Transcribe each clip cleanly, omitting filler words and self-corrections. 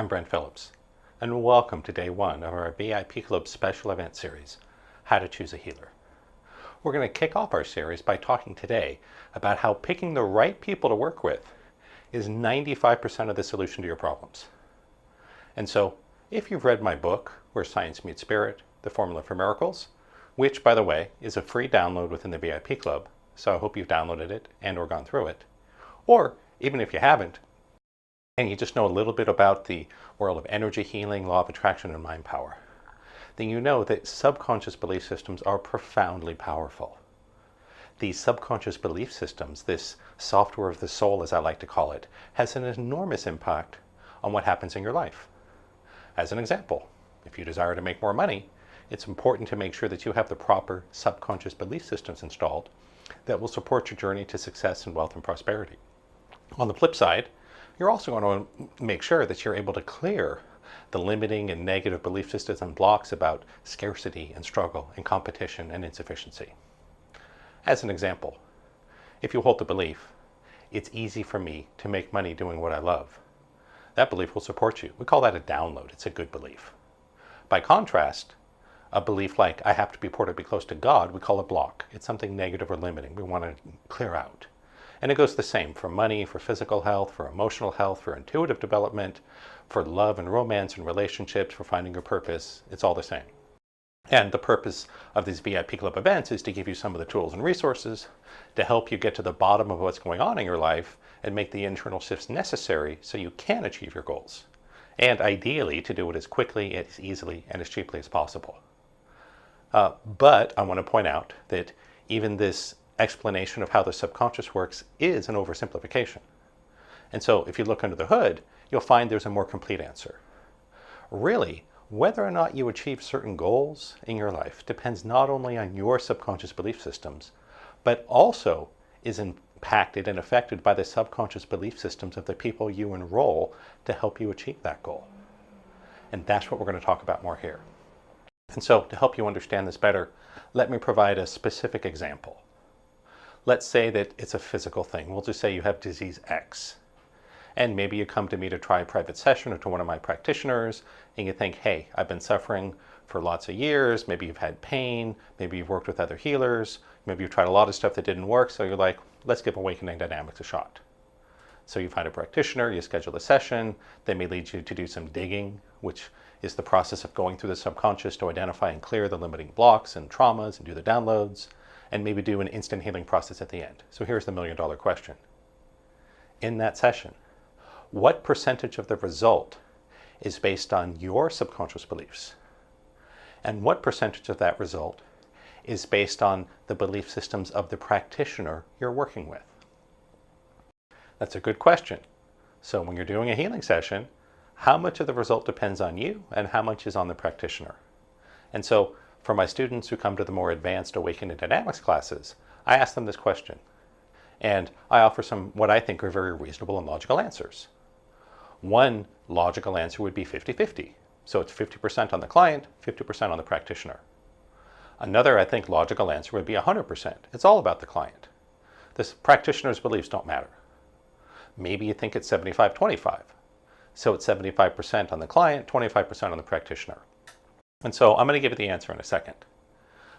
I'm Brent Phillips, and welcome to day one of our VIP Club special event series, How to Choose a Healer. We're going to kick off our series by talking today about how picking the right people to work with is 95% of the solution to your problems. And so, if you've read my book, Where Science Meets Spirit, The Formula for Miracles, which, by the way, is a free download within the VIP Club, so I hope you've downloaded it and or gone through it, or even if you haven't, and you just know a little bit about the world of energy healing, law of attraction, and mind power, then you know that subconscious belief systems are profoundly powerful. These subconscious belief systems, this software of the soul as I like to call it, has an enormous impact on what happens in your life. As an example, if you desire to make more money, it's important to make sure that you have the proper subconscious belief systems installed that will support your journey to success and wealth and prosperity. On the flip side, you're also going to make sure that you're able to clear the limiting and negative belief systems and blocks about scarcity and struggle and competition and insufficiency. As an example, if you hold the belief, it's easy for me to make money doing what I love, that belief will support you. We call that a download. It's a good belief. By contrast, a belief like I have to be poor to be close to God, we call a block. It's something negative or limiting we want to clear out. And it goes the same for money, for physical health, for emotional health, for intuitive development, for love and romance and relationships, for finding your purpose. It's all the same. And the purpose of these VIP Club events is to give you some of the tools and resources to help you get to the bottom of what's going on in your life and make the internal shifts necessary so you can achieve your goals. And ideally, to do it as quickly, as easily, and as cheaply as possible. But I want to point out that even this explanation of how the subconscious works is an oversimplification. And so if you look under the hood, you'll find there's a more complete answer. Really, whether or not you achieve certain goals in your life depends not only on your subconscious belief systems, but also is impacted and affected by the subconscious belief systems of the people you enroll to help you achieve that goal. And that's what we're going to talk about more here. And so to help you understand this better, let me provide a specific example. Let's say that it's a physical thing. We'll just say you have disease X. And maybe you come to me to try a private session or to one of my practitioners, and you think, hey, I've been suffering for lots of years. Maybe you've had pain. Maybe you've worked with other healers. Maybe you've tried a lot of stuff that didn't work. So you're like, let's give Awakening Dynamics a shot. So you find a practitioner, you schedule a session. They may lead you to do some digging, which is the process of going through the subconscious to identify and clear the limiting blocks and traumas and do the downloads, and maybe do an instant healing process at the end. So here's the million-dollar question. In that session, what percentage of the result is based on your subconscious beliefs? And what percentage of that result is based on the belief systems of the practitioner you're working with? That's a good question. So when you're doing a healing session, how much of the result depends on you and how much is on the practitioner? And so for my students who come to the more advanced Awakening Dynamics classes, I ask them this question. And I offer some what I think are very reasonable and logical answers. One logical answer would be 50-50. So it's 50% on the client, 50% on the practitioner. Another, I think, logical answer would be 100%. It's all about the client. The practitioner's beliefs don't matter. Maybe you think it's 75-25. So it's 75% on the client, 25% on the practitioner. And so I'm going to give you the answer in a second.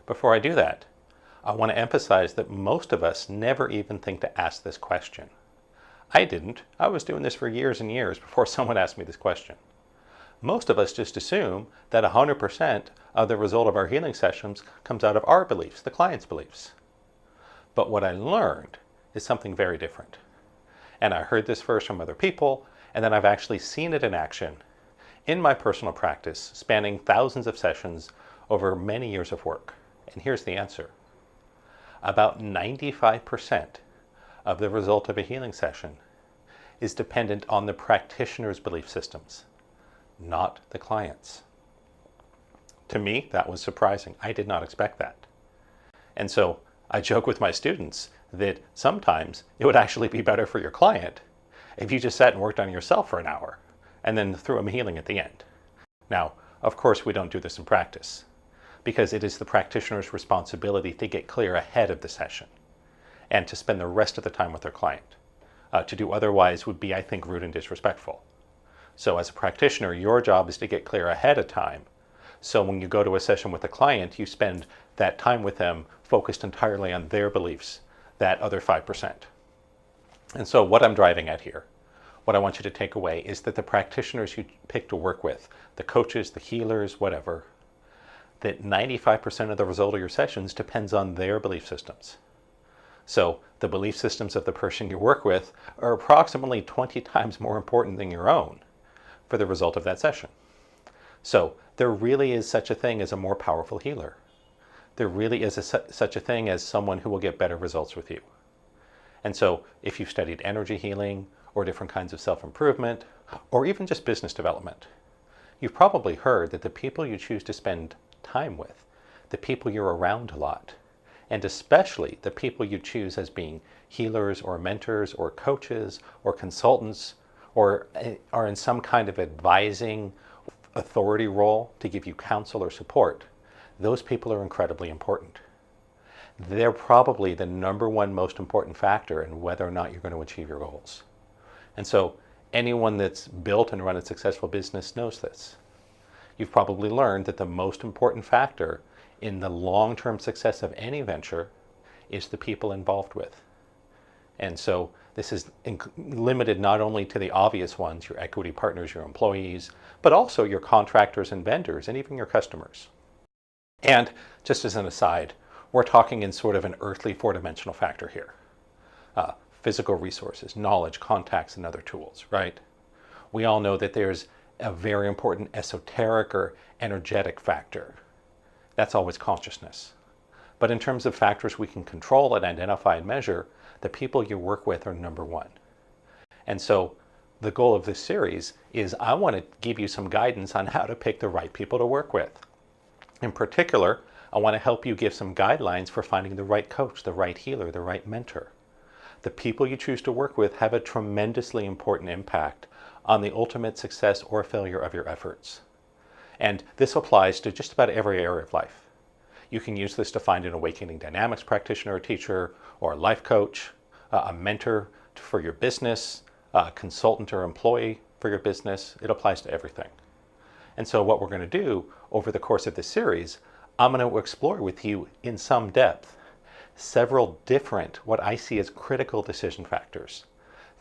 Before I do that, I want to emphasize that most of us never even think to ask this question. I didn't. I was doing this for years and years before someone asked me this question. Most of us just assume that 100% of the result of our healing sessions comes out of our beliefs, the client's beliefs. But what I learned is something very different. And I heard this first from other people, and then I've actually seen it in action in my personal practice, spanning thousands of sessions over many years of work. And here's the answer. About 95% of the result of a healing session is dependent on the practitioner's belief systems, not the client's. To me, that was surprising. I did not expect that. And so I joke with my students that sometimes it would actually be better for your client if you just sat and worked on yourself for an hour and then threw them healing at the end. Now, of course, we don't do this in practice because it is the practitioner's responsibility to get clear ahead of the session and to spend the rest of the time with their client. To do otherwise would be, I think, rude and disrespectful. So as a practitioner, your job is to get clear ahead of time. So when you go to a session with a client, you spend that time with them focused entirely on their beliefs, that other 5%. And so what I'm driving at here, what I want you to take away is that the practitioners you pick to work with, the coaches, the healers, whatever, that 95% of the result of your sessions depends on their belief systems. So the belief systems of the person you work with are approximately 20 times more important than your own for the result of that session. So there really is such a thing as a more powerful healer. There really is such a thing as someone who will get better results with you. And so if you've studied energy healing or different kinds of self-improvement or even just business development, you've probably heard that the people you choose to spend time with, the people you're around a lot, and especially the people you choose as being healers or mentors or coaches or consultants or are in some kind of advising authority role to give you counsel or support, those people are incredibly important. They're probably the number one most important factor in whether or not you're going to achieve your goals. And so anyone that's built and run a successful business knows this. You've probably learned that the most important factor in the long-term success of any venture is the people involved with. And so this is limited not only to the obvious ones, your equity partners, your employees, but also your contractors and vendors, and even your customers. And just as an aside, we're talking in sort of an earthly four-dimensional factor here. Physical resources, knowledge, contacts, and other tools, right? We all know that there's a very important esoteric or energetic factor. That's always consciousness. But in terms of factors we can control and identify and measure, the people you work with are number one. And so the goal of this series is I want to give you some guidance on how to pick the right people to work with. In particular, I want to help you give some guidelines for finding the right coach, the right healer, the right mentor. The people you choose to work with have a tremendously important impact on the ultimate success or failure of your efforts. And this applies to just about every area of life. You can use this to find an awakening dynamics practitioner or teacher, or a life coach, a mentor for your business, a consultant or employee for your business. It applies to everything. And so what we're going to do over the course of this series, I'm going to explore with you in some depth several different, what I see as critical decision factors,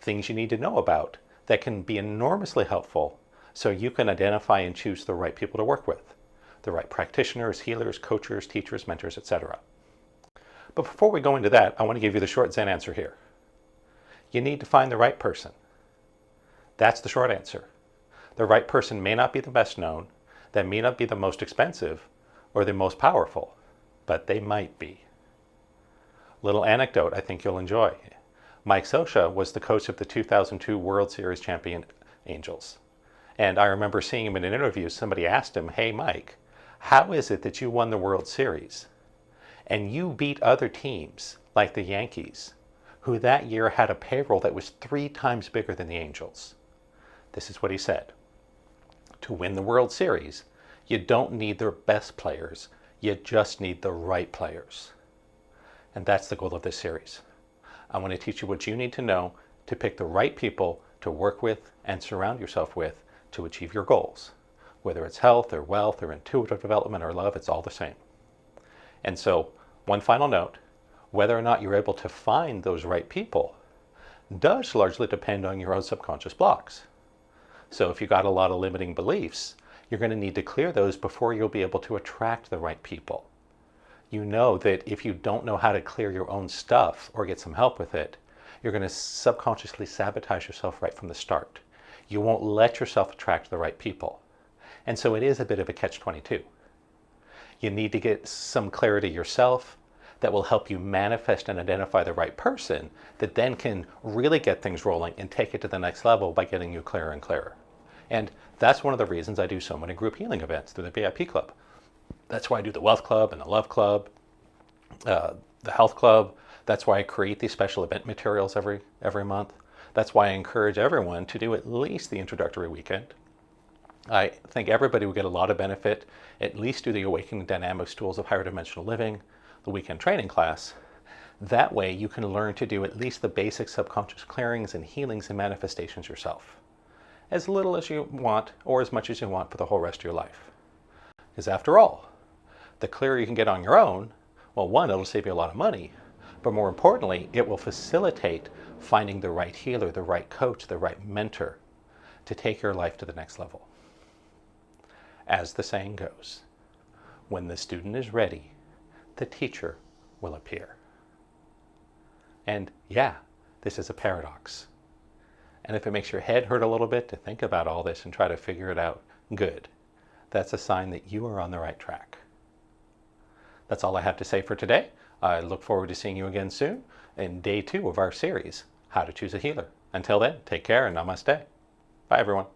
things you need to know about that can be enormously helpful so you can identify and choose the right people to work with, the right practitioners, healers, coaches, teachers, mentors, etc. But before we go into that, I want to give you the short Zen answer here. You need to find the right person. That's the short answer. The right person may not be the best known, they may not be the most expensive or the most powerful, but they might be. Little anecdote I think you'll enjoy. Mike Scioscia was the coach of the 2002 World Series champion Angels. And I remember seeing him in an interview. Somebody asked him, "Hey Mike, how is it that you won the World Series and you beat other teams like the Yankees, who that year had a payroll that was 3 times bigger than the Angels?" This is what he said. To win the World Series, you don't need the best players, you just need the right players. And that's the goal of this series. I want to teach you what you need to know to pick the right people to work with and surround yourself with to achieve your goals. Whether it's health or wealth or intuitive development or love, it's all the same. And so, one final note, whether or not you're able to find those right people does largely depend on your own subconscious blocks. So if you've got a lot of limiting beliefs, you're going to need to clear those before you'll be able to attract the right people. You know that if you don't know how to clear your own stuff or get some help with it, you're going to subconsciously sabotage yourself right from the start. You won't let yourself attract the right people. And so it is a bit of a catch-22. You need to get some clarity yourself that will help you manifest and identify the right person that then can really get things rolling and take it to the next level by getting you clearer and clearer. And that's one of the reasons I do so many group healing events through the VIP Club. That's why I do the Wealth Club and the Love Club, the Health Club. That's why I create these special event materials every month. That's why I encourage everyone to do at least the introductory weekend. I think everybody will get a lot of benefit, at least do the Awakening Dynamics Tools of Higher Dimensional Living, the weekend training class. That way you can learn to do at least the basic subconscious clearings and healings and manifestations yourself. as little as you want or as much as you want for the whole rest of your life. Because after all, the clearer you can get on your own, well, one, it'll save you a lot of money, but more importantly, it will facilitate finding the right healer, the right coach, the right mentor to take your life to the next level. As the saying goes, when the student is ready, the teacher will appear. And yeah, this is a paradox. And if it makes your head hurt a little bit to think about all this and try to figure it out, good. That's a sign that you are on the right track. That's all I have to say for today. I look forward to seeing you again soon in day 2 of our series, How to Choose a Healer. Until then, take care and namaste. Bye, everyone.